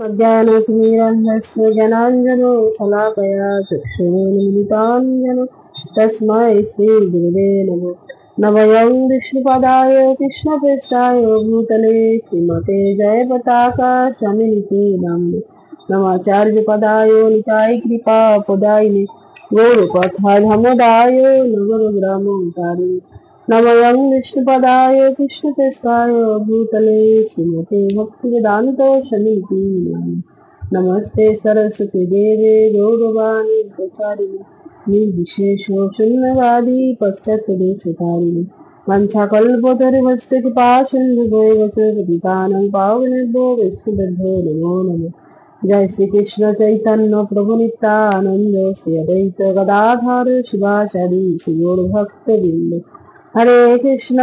अज्ञानतिमिरन्धस्य ज्ञानाञ्जनो शलाकया चक्षुरुन्मिलिताञ्जनो तस्मै श्रीगुरुवे नमः। नमः विष्णुपदाय कृष्णप्रेष्ठाय भूतले श्रीमते जयपताका स्वामिनिति नाम्ने नमाचार्यपदाय निताय कृपापदायिने गौरकथाधमदाय नगरग्रामोद्धारिणे नमः विष्णुपदाय कृष्णप्रेष्ठाय भूतले श्रीमते भक्तिवेदान्त स्वामिनिति नाम्ने नमस्ते सरस्वती देवे गौरवाणी प्रचारिणे निर्विशेष शून्यवादी पश्चात्देशकारिणे वंशाकल्पतरुभ्यश्च कृपासिन्धुभ्यो पतितानां पावनेभ्यो वैष्णवेभ्यो नमो नमः। जय श्री कृष्ण चैतन्य प्रभु नित्यानंद श्री अद्वैत गदाधर शिवाचार्य श्री गौर भक्तवृंद। हरे कृष्ण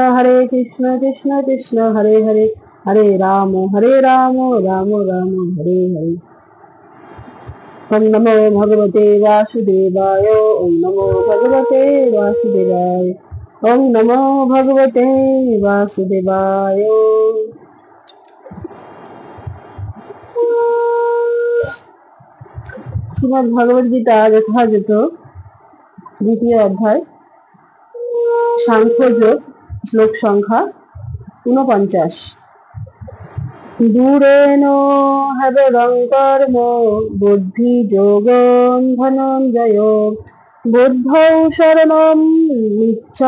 कृष्ण कृष्ण हरे हरे हरे राम राम राम हरे हरे। ओम नमो भगवते वासुदेवाय ओम नमो भगवते वासुदेवाय ओम नमो भगवते वासुदेवाय। श्रीमद् भगवद गीता যথাযথ দ্বিতীয় অধ্যায় সাংখ্যযোগ শ্লোক সংখ্যা ৪৯। দূরেন হ্যবরং কর্ম বুদ্ধি যোগং ধনঞ্জয় বুদ্ধৌ শরণং নিচ্ছ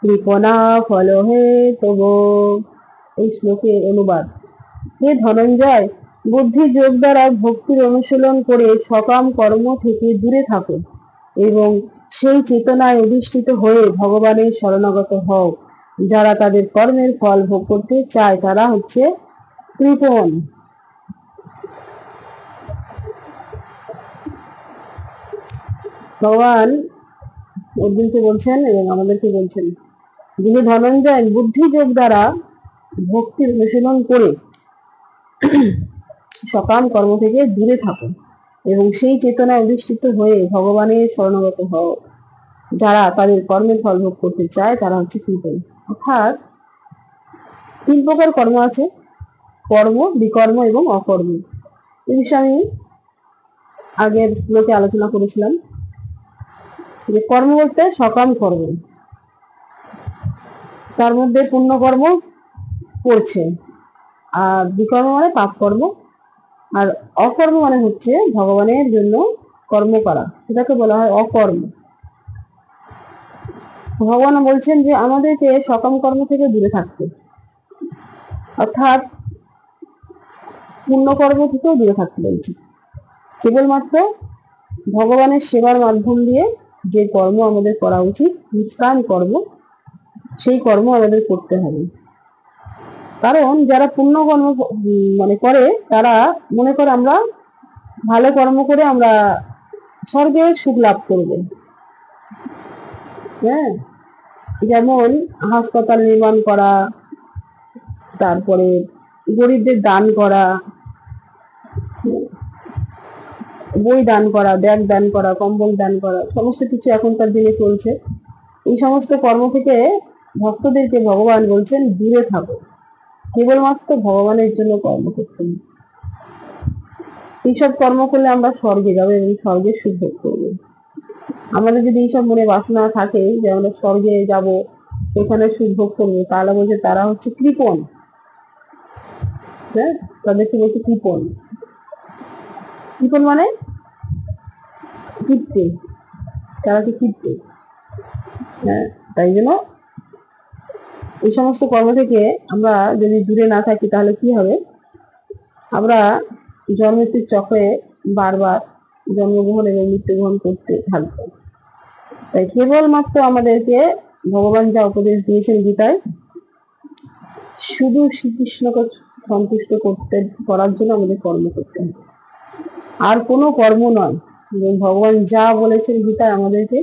কৃপণা ফলহেতব। এই শ্লোকের অনুবাদ: হে ধনঞ্জয়, বুদ্ধি যোগ দ্বারা ভক্তির অনুশীলন করে সকাম কর্ম থেকে দূরে থাকো এবং সেই চেতনায় অধিষ্ঠিত হয়ে ভগবানের শরণাগত হও। যারা তাদের কর্মের ফল ভোগ করতে চায় তারা হচ্ছে কৃপণ। ভগবান অর্জুনকে বলছেন এবং আমাদেরকে বলছেন, যিনি ধনঞ্জয় বুদ্ধি যোগ দ্বারা ভক্তির অনুশীলন করে সকাম কর্ম থেকে দূরে থাকো এবং সেই চেতনায় অধিষ্ঠিত হয়ে ভগবানের শরণাগত হও। যারা তাদের কর্মের ফল ভোগ করতে চায় তারা হচ্ছে কৃপণ। অর্থাৎ 3 প্রকার কর্ম আছে: কর্ম, বিকর্ম এবং অকর্ম। এই বিষয়ে আমি আগের শ্লোকে আলোচনা করেছিলাম যে কর্ম বলতে সকাম কর্ম, তার মধ্যে পুণ্য কর্ম পড়ছে, আর বিকর্ম মানে পাপ কর্ম, আর অকর্ম মানে হচ্ছে ভগবানের জন্য কর্ম করা, সেটাকে বলা হয় অকর্ম। ভগবান বলছেন যে আমাদেরকে সকাম কর্ম থেকে দূরে থাকতে, অর্থাৎ পুণ্যকর্ম থেকেও দূরে থাকতে বলছে। কেবলমাত্র ভগবানের সেবার মাধ্যম দিয়ে যে কর্ম আমাদের করা উচিত, নিষ্কাম কর্ম, সেই কর্ম আমাদের করতে হবে। কারণ যারা পুণ্য কর্ম মানে করে তারা মনে করে আমরা ভালো কর্ম করে আমরা স্বর্গে সুখ লাভ করব। হ্যাঁ, যেমন হাসপাতাল নির্মাণ করা, তারপরে গরিবদের দান করা, বই দান করা, ব্যাগ দান করা, কম্বল দান করা, সমস্ত কিছু এখনকার দিনে চলছে। এই সমস্ত কর্ম থেকে ভক্তদেরকে ভগবান বলছেন দূরে থাকো, কেবলমাত্র ভগবানের জন্য কর্ম করতে হবে। এইসব কর্ম করলে আমরা স্বর্গে যাবো এবং স্বর্গের সুখ ভোগ করবো। আমাদের যদি এইসব মনে বাসনা থাকে যে আমরা স্বর্গে যাব, সেখানে সুখ ভোগ করবো, তাহলে বলছে তারা হচ্ছে কৃপণ। হ্যাঁ, তাদেরকে বলছে কৃপণ। কৃপণ মানে কীর্তি, তারা হচ্ছে কীর্তি। হ্যাঁ, তাই জন্য এই সমস্ত কর্ম থেকে আমরা যদি দূরে না থাকি তাহলে কি হবে? আমরা জন্মমৃত্যুর চক্রে বারবার জন্মগ্রহণ এবং মৃত্যুগ্রহণ করতে থাকবো। তাই কেবলমাত্র আমাদেরকে ভগবান যা উপদেশ দিয়েছেন গীতায়, শুধু শ্রীকৃষ্ণকে সন্তুষ্ট করার জন্য আমাদের কর্ম করতে হবে, আর কোনো কর্ম নয়। ভগবান যা বলেছেন গীতায় আমাদেরকে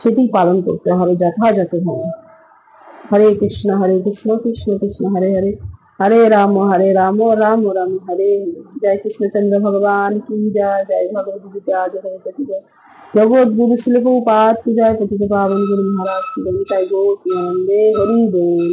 সেটি পালন করতে হবে যথাযথভাবে। হরে কৃষ্ণ কৃষ্ণ কৃষ্ণ হরে হরে, হরে রাম রাম রাম হরে হরে। জয় কৃষ্ণচন্দ্র ভগবান কি জয়, জয় ভগবত গীতা জগৎপতি জয়, জগৎ গুরু শিল প্রভুপাদ কি জয়, পতিত পাবন গুরু মহারাজ কি জয়, তাই গো হরি বল।